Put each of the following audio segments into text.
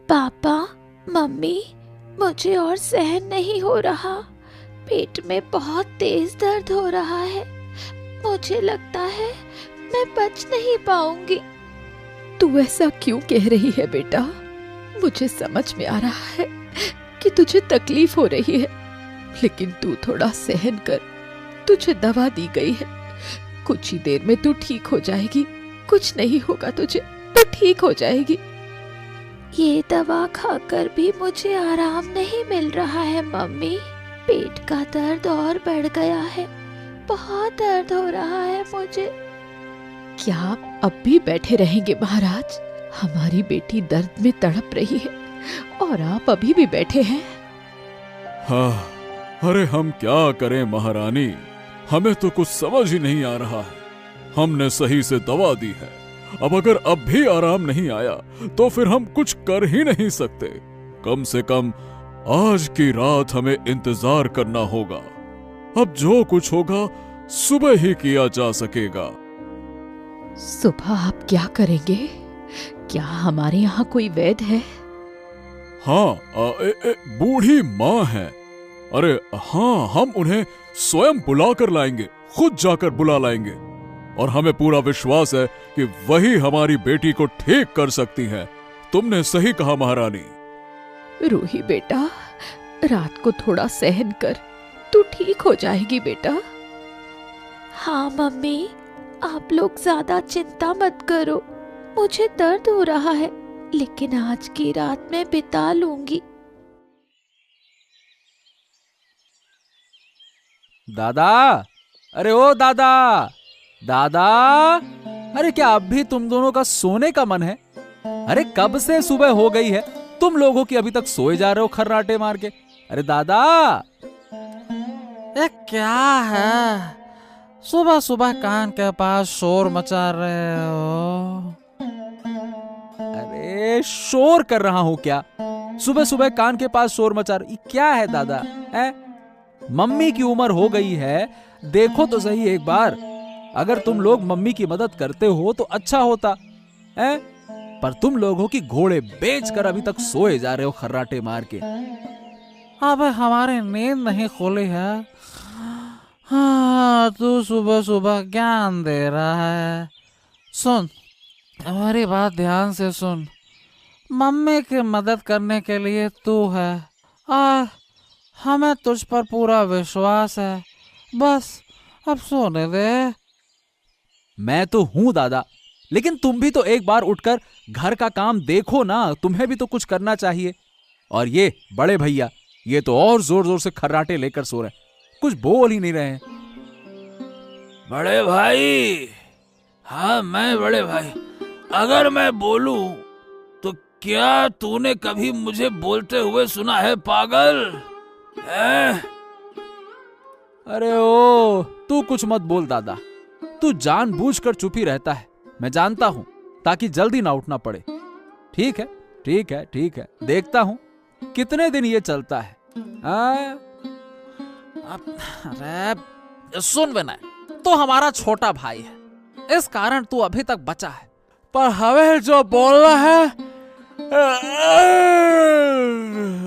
पापा, मम्मी, मुझे और सहन नहीं हो रहा। पेट में बहुत तेज दर्द हो रहा है। मुझे लगता है मैं बच नहीं पाऊंगी। तू ऐसा क्यों कह रही है बेटा? मुझे समझ में आ रहा है कि तुझे तकलीफ हो रही है, लेकिन तू थोड़ा सहन कर। तुझे दवा दी गई है, कुछ ही देर में तू ठीक हो जाएगी। कुछ नहीं होगा तुझे, तू ठीक हो जाएगी। ये दवा खाकर भी मुझे आराम नहीं मिल रहा है मम्मी। पेट का दर्द और बढ़ गया है। बहुत दर्द हो रहा है मुझे। क्या आप अब भी बैठे रहेंगे महाराज? हमारी बेटी दर्द में तड़प रही है और आप अभी भी बैठे हैं। हाँ, अरे हम क्या करें महारानी, हमें तो कुछ समझ ही नहीं आ रहा है। हमने सही से दवा दी है, अब अगर अब भी आराम नहीं आया तो फिर हम कुछ कर ही नहीं सकते। कम से कम आज की रात हमें इंतजार करना होगा। अब जो कुछ होगा सुबह ही किया जा सकेगा। सुबह आप क्या करेंगे? क्या हमारे यहाँ कोई वैद्य है? हाँ, बूढ़ी माँ है। अरे हाँ, हम उन्हें स्वयं बुला कर लाएंगे, खुद जाकर बुला लाएंगे। और हमें पूरा विश्वास है कि वही हमारी बेटी को ठीक कर सकती है। तुमने सही कहा महारानी। रूही बेटा, रात को थोड़ा सहन कर, तू ठीक हो जाएगी बेटा। हाँ मम्मी, आप लोग ज्यादा चिंता मत करो। मुझे दर्द हो रहा है, लेकिन आज की रात मैं बिता लूंगी। दादा, अरे ओ दादा, दादा, अरे क्या अब भी तुम दोनों का सोने का मन है? अरे कब से सुबह हो गई है, तुम लोगों की अभी तक सोए जा रहे हो खर्राटे मार के। अरे दादा, ये क्या है? सुबह सुबह कान के पास शोर मचा रहे हो? अरे शोर कर रहा हूं क्या? सुबह सुबह कान के पास शोर मचा रही क्या है दादा? मम्मी की उम्र हो गई है, देखो तो सही एक बार। अगर तुम लोग मम्मी की मदद करते हो तो अच्छा होता है, पर तुम लोगों की घोड़े बेचकर अभी तक सोए जा रहे हो खर्राटे मार के। अब हमारी नींद नहीं खुली है। हाँ, तू सुबह सुबह ज्ञान दे रहा है। सुन, हमारी बात ध्यान से सुन। मम्मी की मदद करने के लिए तू है और हमें तुझ पर पूरा विश्वास है। बस अब सोने दे। मैं तो हूं दादा, लेकिन तुम भी तो एक बार उठकर घर का काम देखो ना। तुम्हें भी तो कुछ करना चाहिए। और ये बड़े भैया, ये तो और जोर जोर से खर्राटे लेकर सो रहे, कुछ बोल ही नहीं रहे हैं। बड़े भाई, हाँ मैं बड़े भाई। अगर मैं बोलूं तो क्या तूने कभी मुझे बोलते हुए सुना है पागल? अरे ओ, तू कुछ मत बोल दादा। तू जानबूझकर चुप ही रहता है, मैं जानता हूं, ताकि जल्दी ना उठना पड़े। ठीक है, ठीक है, ठीक है, देखता हूं कितने दिन ये चलता है। अरे सुन विनय, तू हमारा छोटा भाई है, इस कारण तू अभी तक बचा है। पर हमें जो बोलना है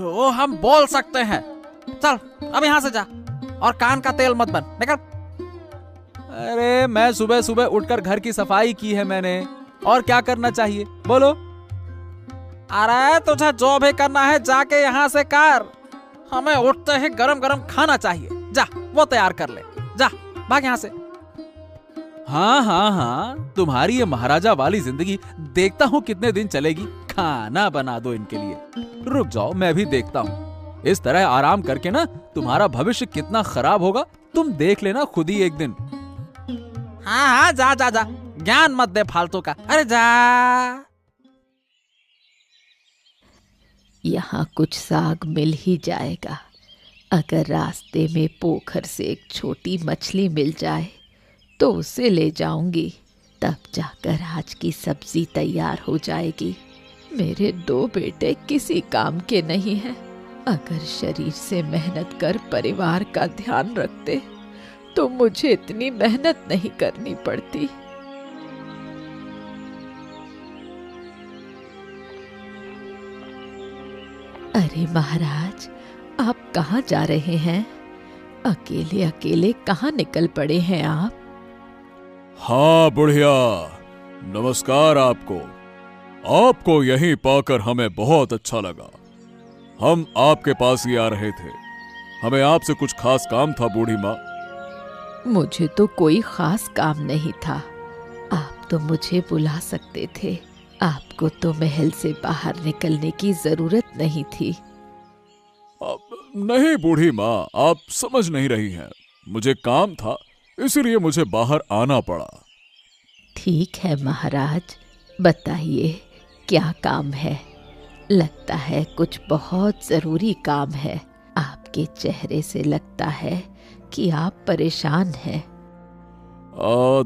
वो हम बोल सकते हैं। चल अब यहाँ से जा और कान का तेल मत बन, निकल। अरे मैं सुबह सुबह उठकर घर की सफाई की है मैंने, और क्या करना चाहिए बोलो? अरे तुझे जो भी करना है जाके यहाँ से कर। हमें उठते ही गरम गरम खाना चाहिए। जा वो तैयार कर ले, जा भाग यहाँ से। हाँ हाँ हाँ, तुम्हारी ये महाराजा वाली जिंदगी देखता हूँ कितने दिन चलेगी। खाना बना दो इनके लिए। रुक जाओ, मैं भी देखता हूँ। इस तरह आराम करके ना तुम्हारा भविष्य कितना खराब होगा, तुम देख लेना खुद ही एक दिन। हाँ हाँ, जा जा जा, ज्ञान मत दे फालतू का। अरे जा। यहाँ कुछ साग मिल ही जाएगा। अगर रास्ते में पोखर से एक छोटी मछली मिल जाए तो उसे ले जाऊंगी, तब जाकर आज की सब्जी तैयार हो जाएगी। मेरे 2 बेटे किसी काम के नहीं हैं। अगर शरीर से मेहनत कर परिवार का ध्यान रखते तो मुझे इतनी मेहनत नहीं करनी पड़ती। अरे महाराज, आप कहाँ जा रहे हैं? अकेले अकेले कहाँ निकल पड़े हैं आप? हाँ बुढ़िया, नमस्कार आपको। आपको यहीं पाकर हमें बहुत अच्छा लगा। हम आपके पास ही आ रहे थे। हमें आपसे कुछ खास काम था बूढ़ी माँ। मुझे तो कोई खास काम नहीं था। आप तो मुझे बुला सकते थे। आपको तो महल से बाहर निकलने की जरूरत नहीं थी। नहीं बूढ़ी माँ, आप समझ नहीं रही हैं। मुझे काम था, इसीलिए मुझे बाहर आना पड़ा। ठीक है महाराज, बताइए क्या काम है? लगता है कुछ बहुत जरूरी काम है। आपके चेहरे से लगता है कि आप परेशान हैं।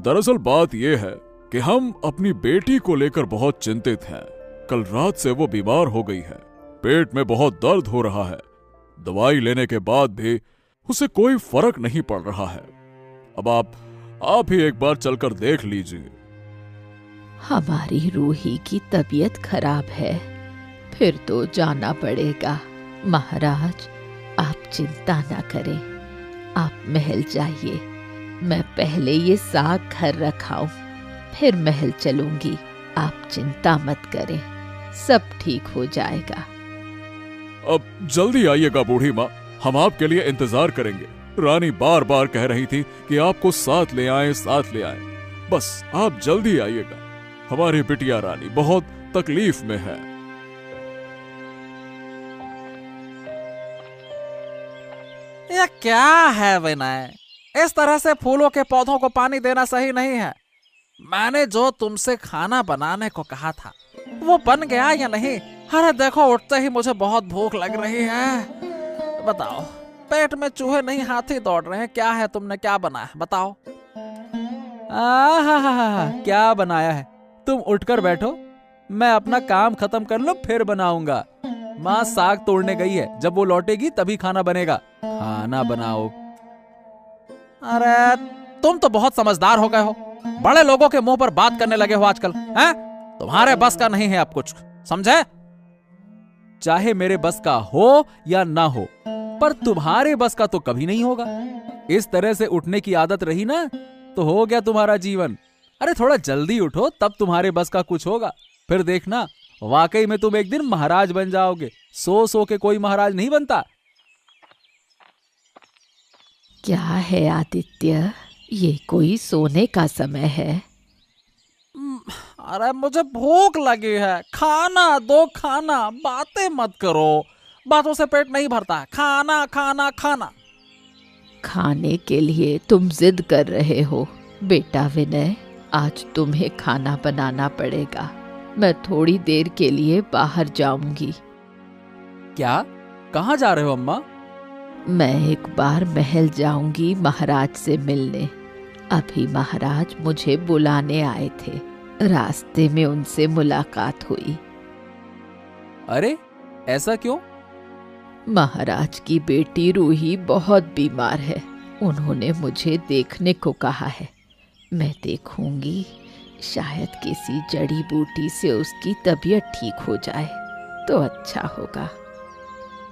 दरअसल बात यह है कि हम अपनी बेटी को लेकर बहुत चिंतित हैं। कल रात से वो बीमार हो गई है। पेट में बहुत दर्द हो रहा है। दवाई लेने के बाद भी उसे कोई फर्क नहीं पड़ रहा है। अब आप ही एक बार चलकर देख लीजिए। हमारी रूही की तबीयत खराब है, फिर तो जाना पड़ेगा। महाराज, आप चिंता ना करें। आप महल जाइए। मैं पहले ये साग घर रखाऊं, फिर महल चलूंगी। आप चिंता मत करें, सब ठीक हो जाएगा। अब जल्दी आइएगा बूढ़ी माँ, हम आपके लिए इंतजार करेंगे। रानी बार बार कह रही थी कि आपको साथ ले आए, साथ ले आए। बस आप जल्दी आइएगा। हमारी बिटिया रानी बहुत तकलीफ में है। ये क्या है विनय? इस तरह से फूलों के पौधों को पानी देना सही नहीं है। मैंने जो तुमसे खाना बनाने को कहा था वो बन गया या नहीं? अरे देखो, उठते ही मुझे बहुत भूख लग रही है। बताओ, पेट में चूहे नहीं हाथी दौड़ रहे हैं। क्या है, तुमने क्या बनाया बताओ? क्या बनाया है? तुम उठकर बैठो, मैं अपना काम खत्म कर लो फिर बनाऊंगा। माँ साग तोड़ने गई है, जब वो लौटेगी तभी खाना बनेगा। खाना बनाओ। अरे तुम तो बहुत समझदार हो गए हो। बड़े लोगों के मुंह पर बात करने लगे हो आजकल, हैं? तुम्हारे बस का नहीं है अब कुछ, समझे? चाहे मेरे बस का हो या ना हो, पर तुम्हारे बस का तो कभी नहीं होगा। इस तरह से उठने की आदत रही ना तो हो गया तुम्हारा जीवन। अरे थोड़ा जल्दी उठो, तब तुम्हारे बस का कुछ होगा। फिर देखना, वाकई में तुम एक दिन महाराज बन जाओगे। सो सो के कोई महाराज नहीं बनता। क्या है आदित्य, ये कोई सोने का समय है? अरे मुझे भूख लगी है, खाना दो खाना। बातें मत करो, बातों से पेट नहीं भरता है। खाना खाना खाना। खाने के लिए तुम जिद कर रहे हो। बेटा विनय, आज तुम्हें खाना बनाना पड़ेगा। मैं थोड़ी देर के लिए बाहर जाऊंगी। क्या? कहाँ जा रहे हो अम्मा? मैं एक बार महल जाऊंगी महाराज से मिलने। अभी महाराज मुझे बुलाने आए थे। रास्ते में उनसे मुलाकात हुई। अरे ऐसा क्यों? महाराज की बेटी रूही बहुत बीमार है। उन्होंने मुझे देखने को कहा है। मैं देखूंगी, शायद किसी जड़ी बूटी से उसकी तबीयत ठीक हो जाए तो अच्छा होगा।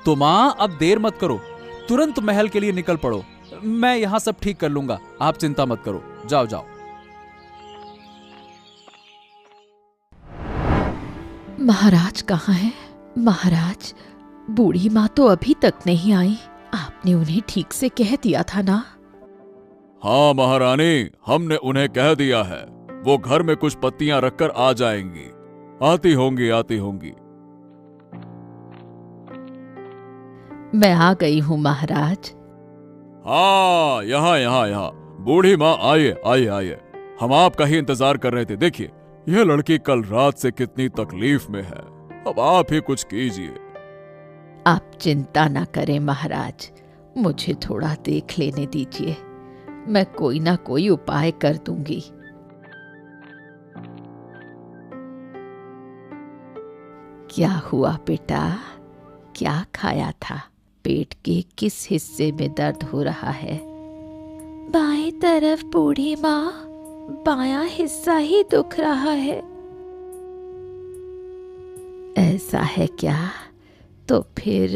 तो माँ, अब देर मत करो, तुरंत महल के लिए निकल पड़ो। मैं यहाँ सब ठीक कर लूंगा, आप चिंता मत करो। जाओ जाओ। महाराज कहाँ हैं? महाराज, बूढ़ी माँ तो अभी तक नहीं आई। आपने उन्हें ठीक से कह दिया था ना? हाँ महारानी, हमने उन्हें कह दिया है। वो घर में कुछ पत्तियां रखकर आ जाएंगी। आती होंगी, आती होंगी। मैं आ गई हूँ महाराज। हाँ, यहाँ यहाँ यहाँ। बूढ़ी माँ, आइए आइए आइए। हम आपका ही इंतजार कर रहे थे। देखिए, यह लड़की कल रात से कितनी तकलीफ में है। अब आप ही कुछ कीजिए। आप चिंता ना करें महाराज, मुझे थोड़ा देख लेने दीजिए। मैं कोई ना कोई उपाय कर दूंगी। क्या हुआ बेटा? क्या खाया था? पेट के किस हिस्से में दर्द हो रहा है? बाएं तरफ बूढ़ी माँ, बायां हिस्सा ही दुख रहा है। ऐसा है क्या? तो फिर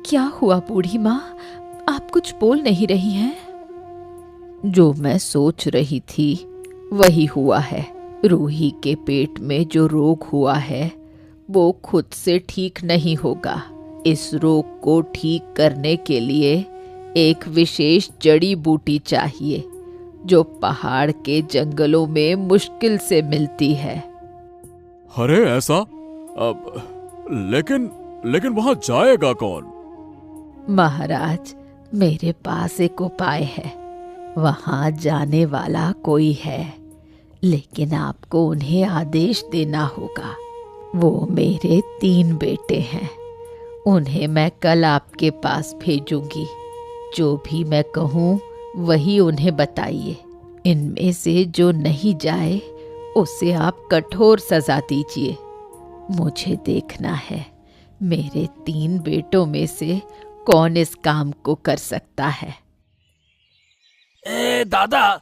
क्या हुआ बूढ़ी माँ, आप कुछ बोल नहीं रही हैं? जो मैं सोच रही थी वही हुआ है। रूही के पेट में जो रोग हुआ है वो खुद से ठीक नहीं होगा। इस रोग को ठीक करने के लिए एक विशेष जड़ी बूटी चाहिए जो पहाड़ के जंगलों में मुश्किल से मिलती है। अरे ऐसा? अब लेकिन वहां जाएगा कौन? महाराज, मेरे पास एक उपाय है। वहां जाने वाला कोई है, लेकिन आपको उन्हें आदेश देना होगा। वो मेरे 3 बेटे हैं, उन्हें मैं कल आपके पास भेजूंगी। जो भी मैं कहूँ वही उन्हें बताइए। इनमें से जो नहीं जाए उसे आप कठोर सजा दीजिए। मुझे देखना है मेरे 3 बेटों में से कौन इस काम को कर सकता है। दादा,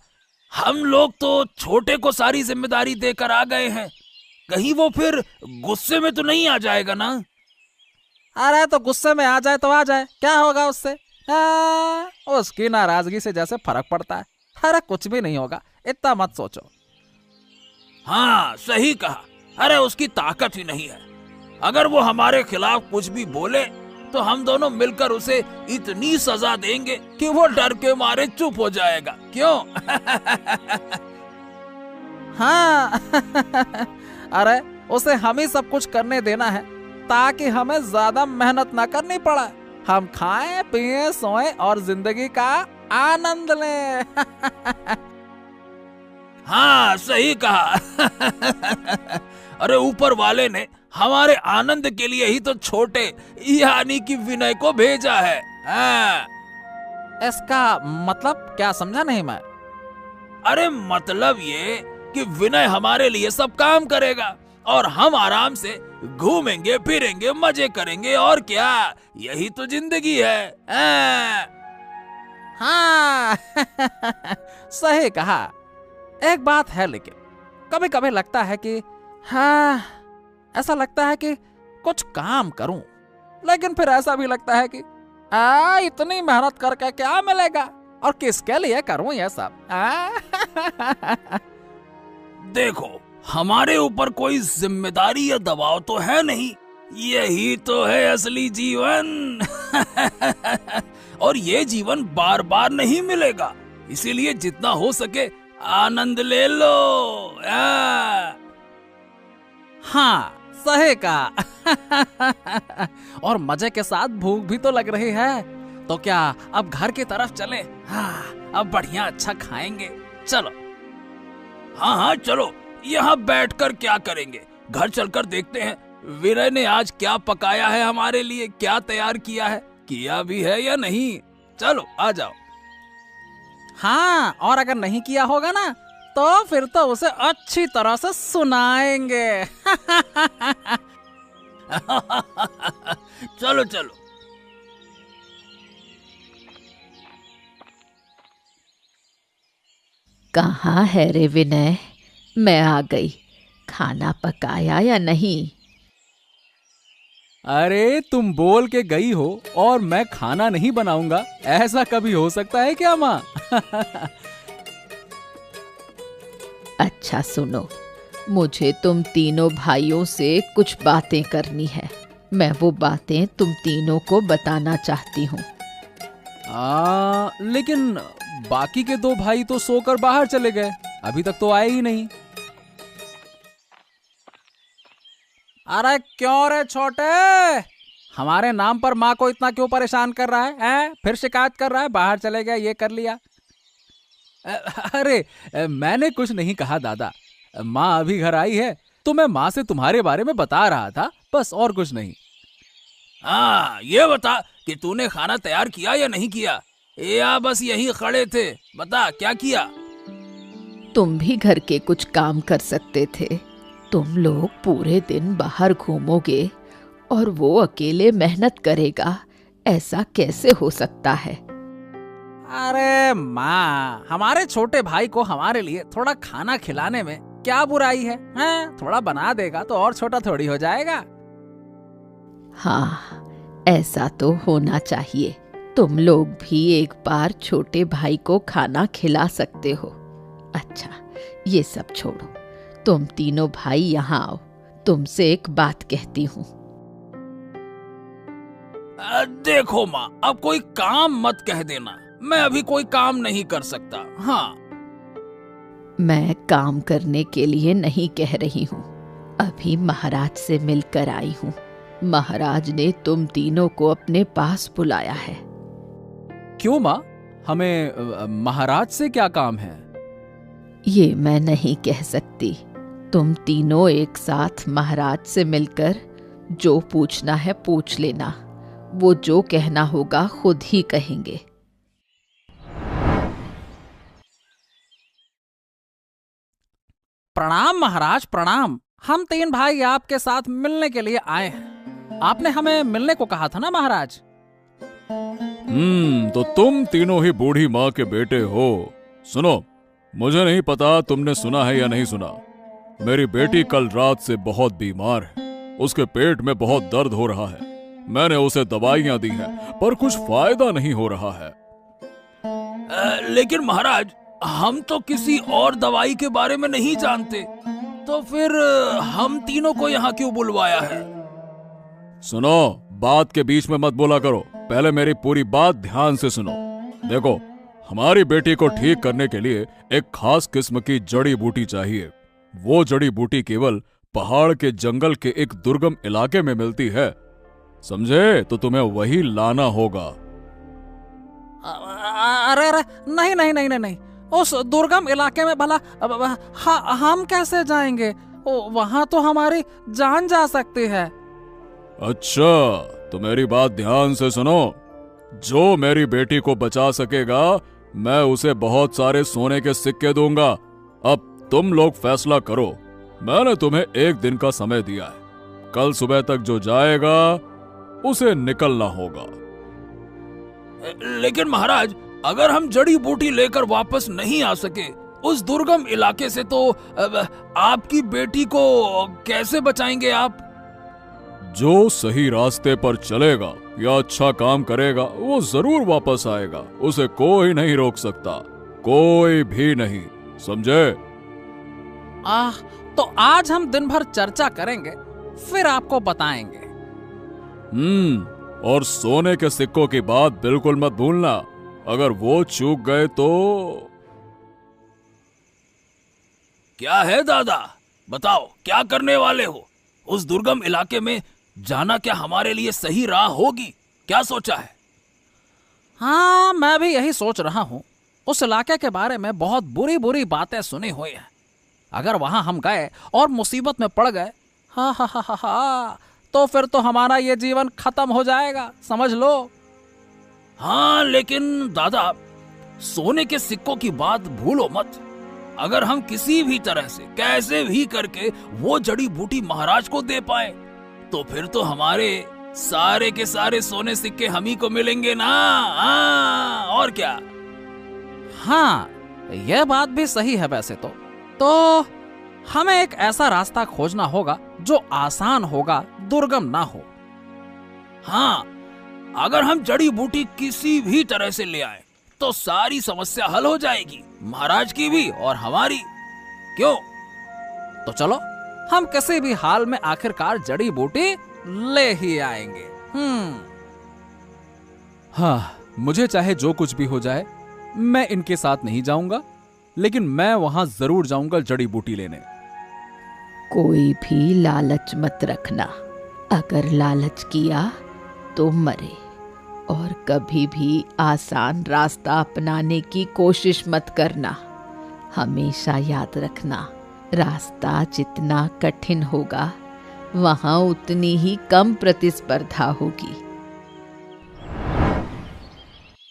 हम लोग तो छोटे को सारी जिम्मेदारी देकर आ गए हैं, कहीं वो फिर गुस्से में तो नहीं आ जाएगा ना? अरे तो गुस्से में आ जाए तो आ जाए, क्या होगा उससे? उसकी नाराजगी से जैसे फर्क पड़ता है। अरे कुछ भी नहीं होगा, इतना मत सोचो। हाँ सही कहा। अरे उसकी ताकत ही नहीं है। अगर वो हमारे खिलाफ कुछ भी बोले तो हम दोनों मिलकर उसे इतनी सजा देंगे कि वो डर के मारे चुप हो जाएगा। क्यों? हाँ अरे उसे हम ही सब कुछ करने देना है ताकि हमें ज्यादा मेहनत ना करनी पड़े। हम खाएं पिएं सोएं और जिंदगी का आनंद लें। हाँ सही कहा। अरे ऊपर वाले ने हमारे आनंद के लिए ही तो छोटे यानी कि विनय को भेजा है। हाँ। इसका मतलब क्या समझा नहीं मैं? अरे मतलब ये कि विनय हमारे लिए सब काम करेगा और हम आराम से घूमेंगे फिरेंगे मजे करेंगे, और क्या, यही तो जिंदगी है। हाँ सही कहा। एक बात है, लेकिन कभी कभी लगता है कि हाँ, ऐसा लगता है कि कुछ काम करूं, लेकिन फिर ऐसा भी लगता है कि इतनी मेहनत करके क्या मिलेगा और किसके लिए करूं ये सब। देखो, हमारे ऊपर कोई जिम्मेदारी या दबाव तो है नहीं, यही तो है असली जीवन। और ये जीवन बार बार नहीं मिलेगा, इसीलिए जितना हो सके आनंद ले लो। हाँ सही कहा। और मजे के साथ भूख भी तो लग रही है, तो क्या अब घर की तरफ चले? हाँ, अब बढ़िया अच्छा खाएंगे, चलो। हाँ हाँ चलो, यहाँ बैठकर क्या करेंगे, घर चलकर देखते हैं विनय ने आज क्या पकाया है हमारे लिए, क्या तैयार किया है, किया भी है या नहीं। चलो आ जाओ। हाँ, और अगर नहीं किया होगा ना तो फिर तो उसे अच्छी तरह से सुनाएंगे। चलो चलो। कहाँ है रे विनय? मैं आ गई। खाना पकाया या नहीं? अरे तुम बोल के गई हो और मैं खाना नहीं बनाऊंगा, ऐसा कभी हो सकता है क्या माँ? अच्छा सुनो, मुझे तुम तीनों भाइयों से कुछ बातें करनी है। मैं वो बातें तुम तीनों को बताना चाहती हूँ। लेकिन बाकी के 2 भाई तो सोकर बाहर चले गए, अभी तक तो आए ही नहीं। अरे क्यों रे छोटे, हमारे नाम पर माँ को इतना क्यों परेशान कर रहा है? फिर शिकायत कर रहा है, बाहर चले गया, ये कर लिया। अरे मैंने कुछ नहीं कहा दादा, माँ अभी घर आई है तो मैं माँ से तुम्हारे बारे में बता रहा था, बस और कुछ नहीं। हाँ ये बता कि तूने खाना तैयार किया या नहीं किया, या बस यही खड़े थे? बता क्या किया। तुम भी घर के कुछ काम कर सकते थे। तुम लोग पूरे दिन बाहर घूमोगे और वो अकेले मेहनत करेगा, ऐसा कैसे हो सकता है? अरे माँ, हमारे छोटे भाई को हमारे लिए थोड़ा खाना खिलाने में क्या बुराई है? हाँ, थोड़ा बना देगा तो और छोटा थोड़ी हो जाएगा। हाँ, ऐसा तो होना चाहिए। तुम लोग भी एक बार छोटे भाई को खाना खिला सकते हो। अच्छा, ये सब छोड़ो, तुम तीनों भाई यहाँ आओ, तुमसे एक बात कहती हूँ। देखो माँ, अब कोई काम मत कह देना, मैं अभी कोई काम नहीं कर सकता। हाँ, मैं काम करने के लिए नहीं कह रही हूँ, अभी महाराज से मिलकर आई हूँ। महाराज ने तुम तीनों को अपने पास बुलाया है। क्यों माँ, हमें महाराज से क्या काम है? ये मैं नहीं कह सकती। तुम तीनों एक साथ महाराज से मिलकर जो पूछना है पूछ लेना, वो जो कहना होगा खुद ही कहेंगे। प्रणाम महाराज, प्रणाम। हम 3 भाई आपके साथ मिलने के लिए आए हैं। आपने हमें मिलने को कहा था ना महाराज? तो तुम तीनों ही बूढ़ी माँ के बेटे हो। सुनो, मुझे नहीं पता तुमने सुना है या नहीं सुना, मेरी बेटी कल रात से बहुत बीमार है। उसके पेट में बहुत दर्द हो रहा है। मैंने उसे दवाइयां दी हैं, पर कुछ फायदा नहीं हो रहा है। लेकिन महाराज, हम तो किसी और दवाई के बारे में नहीं जानते, तो फिर हम तीनों को यहाँ क्यों बुलवाया है? सुनो, बात के बीच में मत बोला करो, पहले मेरी पूरी बात ध्यान से सुनो। देखो, हमारी बेटी को ठीक करने के लिए एक खास किस्म की जड़ी बूटी चाहिए। वो जड़ी बूटी केवल पहाड़ के जंगल के एक दुर्गम इलाके में मिलती है, समझे? तो तुम्हें वही लाना होगा। अरे अरे, नहीं नहीं नहीं नहीं, उस दुर्गम इलाके में भला हम कैसे जाएंगे? वहां तो हमारी जान जा सकती है। अच्छा, तो मेरी बात ध्यान से सुनो। जो मेरी बेटी को बचा सकेगा, मैं उसे बहुत सारे सोने के सिक्के दूंगा। अब तुम लोग फैसला करो। मैंने तुम्हें 1 दिन का समय दिया है। कल सुबह तक जो जाएगा उसे निकलना होगा। लेकिन महाराज, अगर हम जड़ी बूटी लेकर वापस नहीं आ सके उस दुर्गम इलाके से, तो आपकी बेटी को कैसे बचाएंगे आप? जो सही रास्ते पर चलेगा या अच्छा काम करेगा, वो जरूर वापस आएगा। उसे कोई नहीं रोक सकता, कोई भी नहीं, समझे? तो आज हम दिन भर चर्चा करेंगे, फिर आपको बताएंगे। और सोने के सिक्कों की बात बिल्कुल मत भूलना, अगर वो चूक गए तो। क्या है दादा, बताओ क्या करने वाले हो? उस दुर्गम इलाके में जाना क्या हमारे लिए सही राह होगी? क्या सोचा है? हाँ, मैं भी यही सोच रहा हूँ। उस इलाके के बारे में बहुत बुरी बुरी बातें सुनी हुई हैं। अगर वहां हम गए और मुसीबत में पड़ गए, हाँ हाँ हाँ हाँ, तो फिर तो हमारा ये जीवन खत्म हो जाएगा, समझ लो। हाँ, लेकिन दादा, सोने के सिक्कों की बात भूलो मत। अगर हम किसी भी तरह से, कैसे भी करके वो जड़ी बूटी महाराज को दे पाए, तो फिर तो हमारे सारे के सारे सोने सिक्के हम ही को मिलेंगे ना। हाँ, और क्या? हाँ, यह बात भी सही है। वैसे तो हमें एक ऐसा रास्ता खोजना होगा जो आसान होगा, दुर्गम ना हो। हाँ, अगर हम जड़ी बूटी किसी भी तरह से ले आए तो सारी समस्या हल हो जाएगी, महाराज की भी और हमारी। क्यों? तो चलो, हम किसी भी हाल में आखिरकार जड़ी बूटी ले ही आएंगे। हाँ, मुझे चाहे जो कुछ भी हो जाए, मैं इनके साथ नहीं जाऊंगा, लेकिन मैं वहां जरूर जाऊंगा जड़ी बूटी लेने। कोई भी लालच मत रखना, अगर लालच किया तो मरे। और कभी भी आसान रास्ता अपनाने की कोशिश मत करना। हमेशा याद रखना, रास्ता जितना कठिन होगा, वहां उतनी ही कम प्रतिस्पर्धा होगी।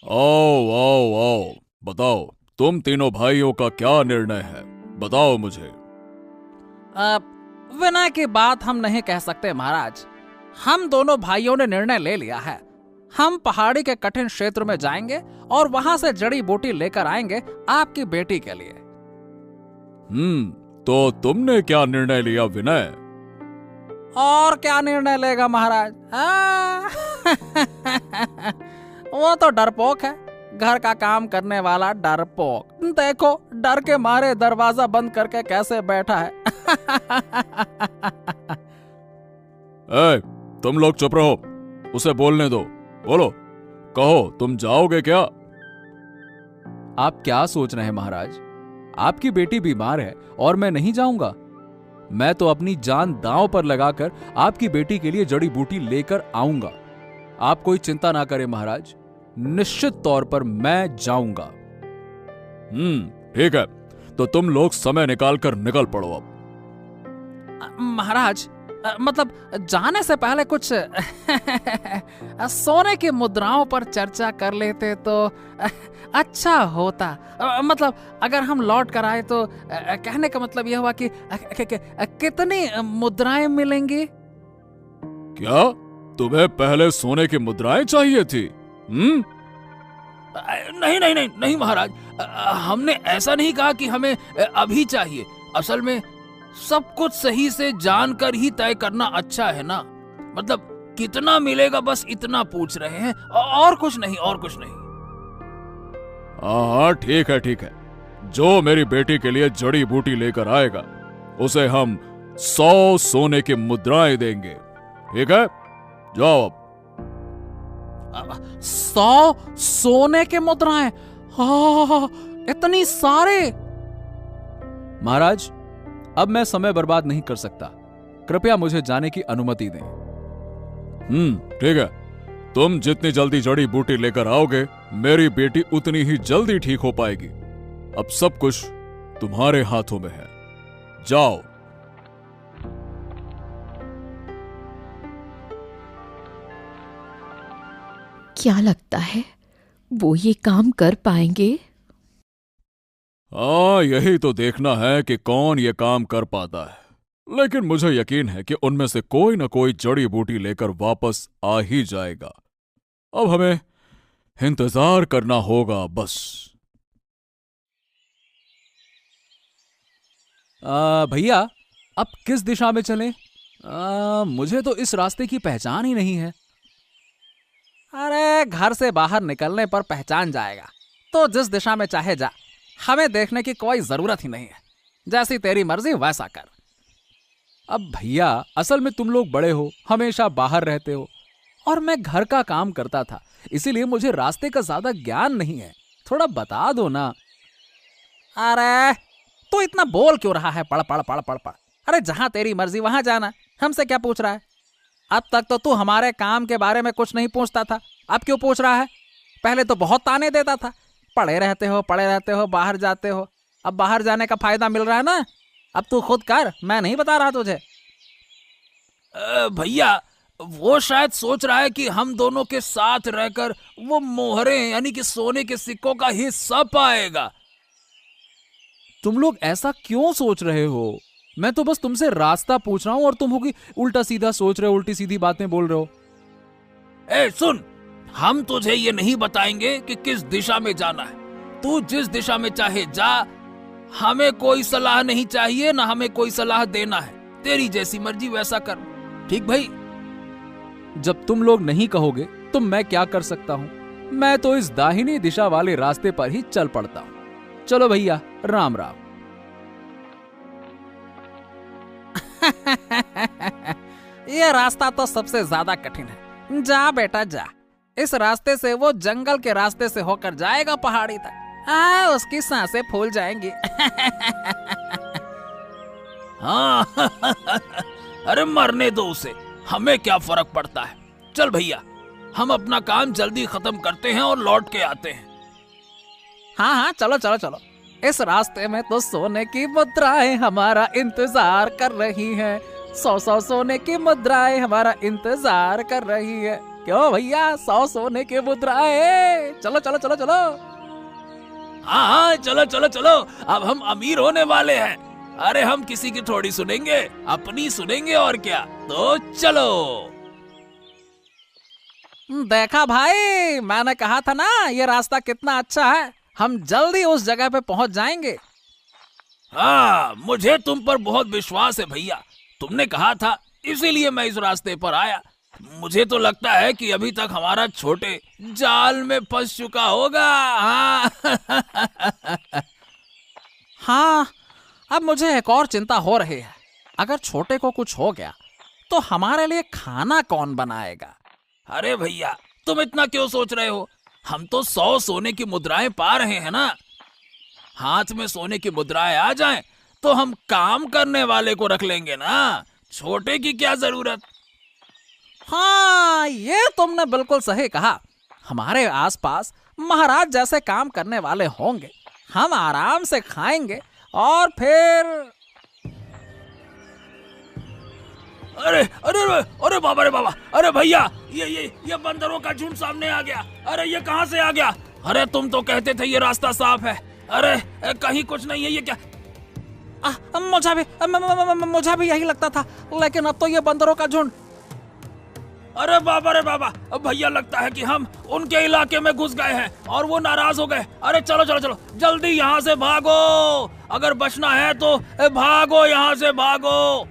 आओ आओ आओ, बताओ तुम तीनों भाइयों का क्या निर्णय है, बताओ मुझे। विनय की बात हम नहीं कह सकते महाराज। हम दोनों भाइयों ने निर्णय ले लिया है। हम पहाड़ी के कठिन क्षेत्र में जाएंगे और वहां से जड़ी बूटी लेकर आएंगे आपकी बेटी के लिए। तो तुमने क्या निर्णय लिया विनय? और क्या निर्णय लेगा महाराज? वो तो डरपोक है, घर का काम करने वाला डरपोक। देखो डर के मारे दरवाजा बंद करके कैसे बैठा है। ए, तुम लोग चुप रहो, उसे बोलने दो। बोलो, कहो तुम जाओगे क्या? आप क्या सोच रहे हैं महाराज? आपकी बेटी बीमार है और मैं नहीं जाऊंगा? मैं तो अपनी जान दांव पर लगाकर आपकी बेटी के लिए जड़ी बूटी लेकर आऊंगा। आप कोई चिंता ना करें महाराज, निश्चित तौर पर मैं जाऊंगा। ठीक है, तो तुम लोग समय निकाल कर निकल पड़ो अब। महाराज मतलब जाने से पहले कुछ सोने की मुद्राओं पर चर्चा कर लेते तो अच्छा होता। मतलब अगर हम लौट कर आए तो कहने का मतलब यह हुआ कि कितनी मुद्राएं मिलेंगी? क्या तुम्हें पहले सोने की मुद्राएं चाहिए थी? नहीं नहीं नहीं नहीं महाराज, हमने ऐसा नहीं कहा कि हमें अभी चाहिए। असल में सब कुछ सही से जानकर ही तय करना अच्छा है ना। मतलब कितना मिलेगा बस इतना पूछ रहे हैं, और कुछ नहीं, और कुछ नहीं। हाँ ठीक है ठीक है, जो मेरी बेटी के लिए जड़ी बूटी लेकर आएगा उसे हम 100 सोने की मुद्राएं देंगे। ठीक है, जाओ अब। 100 सोने के मुद्राएं? हाँ, इतनी सारे? महाराज अब मैं समय बर्बाद नहीं कर सकता, कृपया मुझे जाने की अनुमति दें। ठीक है, तुम जितनी जल्दी जड़ी बूटी लेकर आओगे मेरी बेटी उतनी ही जल्दी ठीक हो पाएगी। अब सब कुछ तुम्हारे हाथों में है, जाओ। क्या लगता है वो ये काम कर पाएंगे? हाँ, यही तो देखना है कि कौन ये काम कर पाता है। लेकिन मुझे यकीन है कि उनमें से कोई न कोई जड़ी बूटी लेकर वापस आ ही जाएगा। अब हमें इंतजार करना होगा बस। भैया अब किस दिशा में चलें? मुझे तो इस रास्ते की पहचान ही नहीं है। अरे घर से बाहर निकलने पर पहचान जाएगा, तो जिस दिशा में चाहे जा, हमें देखने की कोई जरूरत ही नहीं है। जैसी तेरी मर्जी वैसा कर। अब भैया असल में तुम लोग बड़े हो, हमेशा बाहर रहते हो, और मैं घर का काम करता था, इसीलिए मुझे रास्ते का ज्यादा ज्ञान नहीं है। थोड़ा बता दो ना। अरे तू इतना बोल क्यों रहा है? पढ़ पढ़ पढ़ पढ़ पढ़। अरे जहां तेरी मर्जी वहां जाना, हमसे क्या पूछ रहा है? अब तक तो तू हमारे काम के बारे में कुछ नहीं पूछता था, अब क्यों पूछ रहा है? पहले तो बहुत ताने देता था, पढ़े रहते हो, बाहर जाते हो। अब बाहर जाने का फायदा मिल रहा है ना, अब तू खुद कर, मैं नहीं बता रहा तुझे। भैया वो शायद सोच रहा है कि हम दोनों के साथ रहकर वो मोहरे यानी कि सोने के सिक्कों का हिस्सा पाएगा। तुम लोग ऐसा क्यों सोच रहे हो? मैं तो बस तुमसे रास्ता पूछ रहा हूं और तुम हो कि उल्टा सीधा सोच रहे हो, उल्टी सीधी बातें बोल रहे हो। ए सुन, हम तुझे ये नहीं बताएंगे कि किस दिशा में जाना है। तू जिस दिशा में चाहे जा, हमें कोई सलाह नहीं चाहिए, ना हमें कोई सलाह देना है। तेरी जैसी मर्जी वैसा कर। ठीक भाई? जब तुम लोग नहीं कहोगे तो मैं क्या कर सकता हूं? मैं तो इस दाहिनी दिशा वाले रास्ते पर ही चल पड़ता हूं। चलो भैया, राम राम। ये रास्ता तो सबसे ज्यादा कठिन है। जा बेटा जा, इस रास्ते से वो जंगल के रास्ते से होकर जाएगा पहाड़ी तक। उसकी सांसें फूल जाएंगी। हाँ अरे मरने दो उसे, हमें क्या फर्क पड़ता है। चल भैया, हम अपना काम जल्दी खत्म करते हैं और लौट के आते हैं। हाँ चलो चलो चलो। इस रास्ते में तो सोने की मुद्राएं हमारा इंतजार कर रही हैं। 100 सोने की मुद्राएं हमारा इंतजार कर रही है। क्यों भैया, 100 सोने की मुद्राएं। चलो चलो चलो चलो। हाँ चलो चलो चलो, अब हम अमीर होने वाले हैं। अरे हम किसी की थोड़ी सुनेंगे, अपनी सुनेंगे और क्या। तो चलो। देखा भाई, मैंने कहा था ना ये रास्ता कितना अच्छा है। हम जल्दी उस जगह पे पहुंच जाएंगे। हाँ, मुझे तुम पर बहुत विश्वास है भैया। तुमने कहा था इसीलिए मैं इस रास्ते पर आया। मुझे तो लगता है कि अभी तक हमारा छोटे जाल में फंस चुका होगा। हाँ। हाँ, अब मुझे एक और चिंता हो रही है। अगर छोटे को कुछ हो गया तो हमारे लिए खाना कौन बनाएगा? अरे भैया, तुम इतना क्यों सोच रहे हो? हम तो 100 सोने की मुद्राएं पा रहे हैं ना। हाथ में सोने की मुद्राएं आ जाएं तो हम काम करने वाले को रख लेंगे ना। छोटे की क्या जरूरत? हाँ, ये तुमने बिल्कुल सही कहा। हमारे आसपास महाराज जैसे काम करने वाले होंगे, हम आराम से खाएंगे और फिर। अरे अरे अरे बाबा, रे बाबा, अरे भैया, ये बंदरों का झुंड सामने आ गया। अरे ये कहां से आ गया? अरे तुम तो कहते थे ये रास्ता साफ है। अरे कहीं कुछ नहीं है, ये क्या? मुझे भी यही लगता था, लेकिन अब तो ये बंदरों का झुंड। अरे बाबा, रे बाबा, अब भैया लगता है कि हम उनके इलाके में घुस गए हैं और वो नाराज हो गए। अरे चलो चलो चलो, जल्दी यहाँ से भागो। अगर बचना है तो भागो, यहाँ से भागो।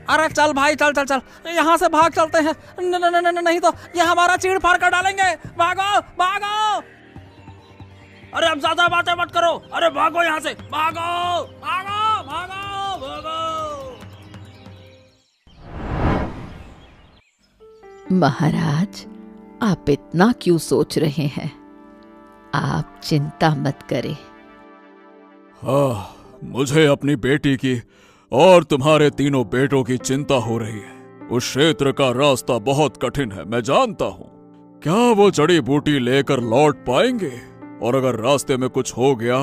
अरे चल भाई, चल चल चल, यहाँ से भाग चलते हैं। नहीं तो ये हमारा चीड़ फाड़ कर डालेंगे। भागो भागो। अरे अब ज्यादा बातें मत करो। अरे भागो यहाँ से, भागो भागो भागो भागो। महाराज, आप इतना क्यों सोच रहे हैं? आप चिंता मत करें। हाँ, मुझे अपनी बेटी की और तुम्हारे तीनों बेटों की चिंता हो रही है। उस क्षेत्र का रास्ता बहुत कठिन है, मैं जानता हूँ। क्या वो जड़ी बूटी लेकर लौट पाएंगे? और अगर रास्ते में कुछ हो गया?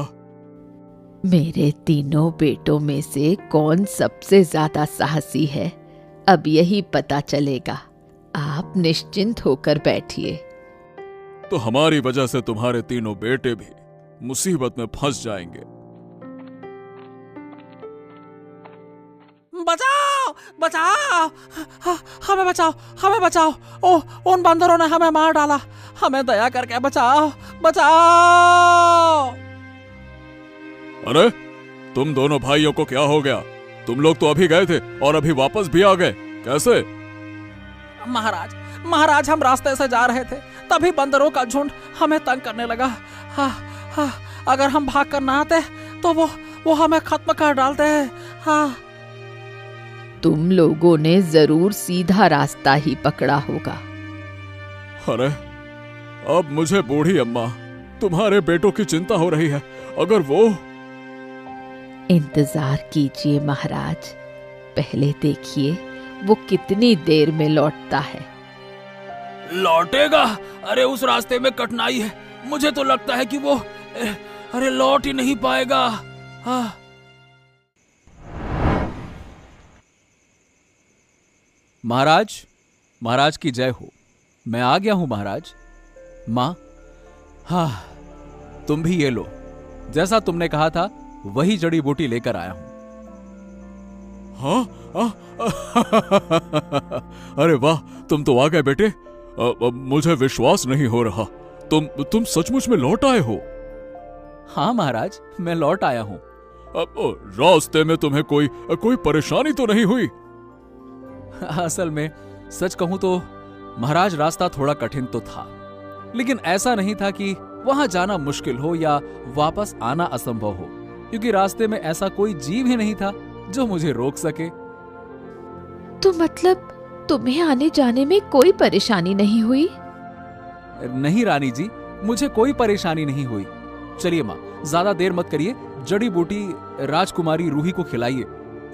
मेरे तीनों बेटों में से कौन सबसे ज्यादा साहसी है, अब यही पता चलेगा। आप निश्चिंत होकर बैठिए। तो हमारी वजह से तुम्हारे तीनों बेटे भी मुसीबत में फंस जाएंगे। बचाओ बचाओ, हमें बचाओ, हमें बचाओ। ओह, उन बंदरों ने हमें मार डाला। हमें दया करके बचाओ, बचाओ। अरे तुम दोनों भाइयों को क्या हो गया? तुम लोग तो अभी गए थे और अभी वापस भी आ गए, कैसे? महाराज, हम रास्ते से जा रहे थे, तभी बंदरों का झुंड हमें तंग करने लगा। अगर हम भाग कर ना आते तो वो हमें खत्म कर डालते हैं। हाँ। तुम लोगों ने जरूर सीधा रास्ता ही पकड़ा होगा। अरे अब मुझे बूढ़ी अम्मा तुम्हारे बेटों की चिंता हो रही है। अगर वो। इंतजार कीजिए महाराज, पहले देखिए वो कितनी देर में लौटता है। लौटेगा? अरे उस रास्ते में कठिनाई है। मुझे तो लगता है कि वो अरे लौट ही नहीं पाएगा। हाँ। महाराज की जय हो। मैं आ गया हूं महाराज। माँ, हाँ, तुम भी ये लो। जैसा तुमने कहा था वही जड़ी बूटी लेकर आया हूं। हाँ? अरे वाह, तुम तो आ गए बेटे। मुझे विश्वास नहीं हो रहा। तुम सचमुच में लौट आए हो? हाँ महाराज, मैं लौट आया हूं। रास्ते में तुम्हें कोई परेशानी तो नहीं हुई? असल में सच कहूं तो महाराज, रास्ता थोड़ा कठिन तो था, लेकिन ऐसा नहीं था कि वहां जाना मुश्किल हो या वापस आना असंभव हो, क्योंकि रास्ते में ऐसा कोई जीव ही नहीं था जो मुझे रोक सके। तो मतलब तुम्हें आने जाने में कोई परेशानी नहीं हुई? नहीं रानी जी, मुझे कोई परेशानी नहीं हुई। चलिए माँ, ज्यादा देर मत करिए। जड़ी बूटी राजकुमारी रूही को खिलाइए,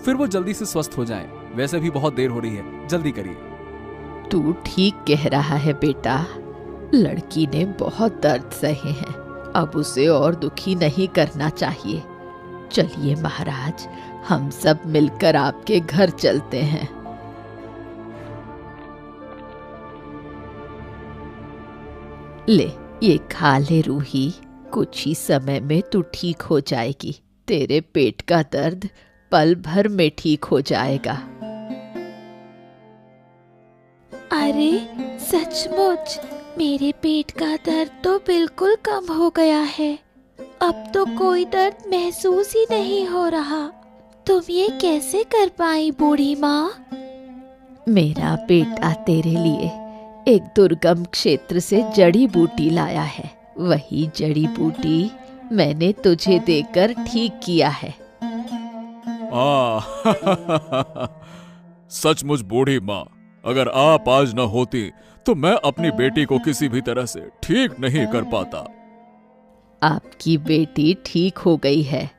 फिर वो जल्दी से स्वस्थ हो जाएं। वैसे भी बहुत देर हो रही है, जल्दी करिए। तू ठीक कह रहा है बेटा, लड़की ने बहुत दर्द सहे हैं, अब उसे और दुखी नहीं करना चाहिए। चलिए महाराज, हम सब मिलकर आपके घर चलते हैं। ले, ये खा ले रूही, कुछ ही समय में तू ठीक हो जाएगी। तेरे पेट का दर्द पल भर में ठीक हो जाएगा। अरे सचमुच मेरे पेट का दर्द तो बिल्कुल कम हो गया है। अब तो कोई दर्द महसूस ही नहीं हो रहा। तुम ये कैसे कर पाई बूढ़ी माँ? मेरा बेटा तेरे लिए एक दुर्गम क्षेत्र से जड़ी बूटी लाया है। वही जड़ी बूटी मैंने तुझे देकर ठीक किया है। सचमुच बूढ़ी माँ, अगर आप आज न होती तो मैं अपनी बेटी को किसी भी तरह से ठीक नहीं कर पाता। आपकी बेटी ठीक हो गई है,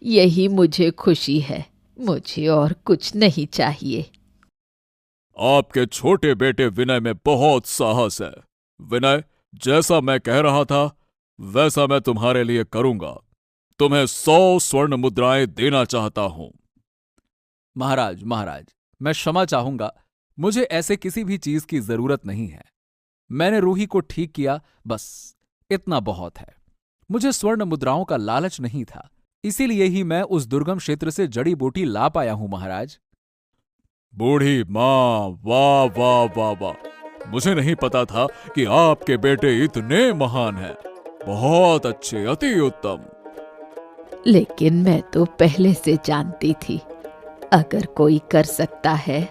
यही मुझे खुशी है। मुझे और कुछ नहीं चाहिए। आपके छोटे बेटे विनय में बहुत साहस है। विनय, जैसा मैं कह रहा था वैसा मैं तुम्हारे लिए करूंगा। तुम्हें 100 स्वर्ण मुद्राएं देना चाहता हूं। महाराज, महाराज, मैं क्षमा चाहूंगा। मुझे ऐसे किसी भी चीज की जरूरत नहीं है। मैंने रूही को ठीक किया, बस इतना बहुत है। मुझे स्वर्ण मुद्राओं का लालच नहीं था, इसीलिए ही मैं उस दुर्गम क्षेत्र से जड़ी बूटी ला पाया हूं महाराज। बूढ़ी माँ, वाह वाह वाह वाह! मुझे नहीं पता था कि आपके बेटे इतने महान हैं। बहुत अच्छे, अति उत्तम। लेकिन मैं तो पहले से जानती थी, अगर कोई कर सकता है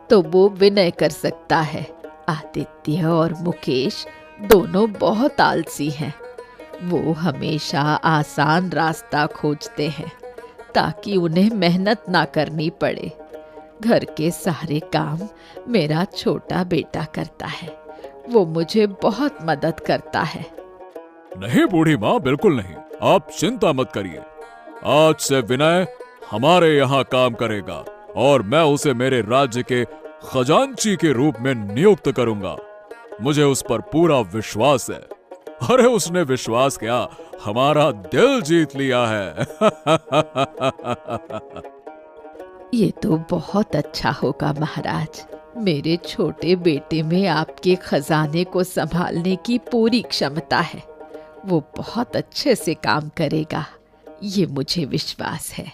तो वो विनय कर सकता है। आदित्य और मुकेश दोनों बहुत आलसी हैं। वो हमेशा आसान रास्ता खोजते हैं ताकि उन्हें मेहनत ना करनी पड़े। घर के सारे काम मेरा छोटा बेटा करता है। वो मुझे बहुत मदद करता है। नहीं बूढ़ी माँ, बिल्कुल नहीं। आप चिंता मत करिए। आज से विनय हमारे यहाँ काम करेगा और मैं उसे मेरे राज्य के खजांची के रूप में नियुक्त करूंगा। मुझे उस पर पूरा विश्वास है। अरे उसने विश्वास क्या, हमारा दिल जीत लिया है। ये तो बहुत अच्छा होगा महाराज। मेरे छोटे बेटे में आपके खजाने को संभालने की पूरी क्षमता है। वो बहुत अच्छे से काम करेगा, ये मुझे विश्वास है।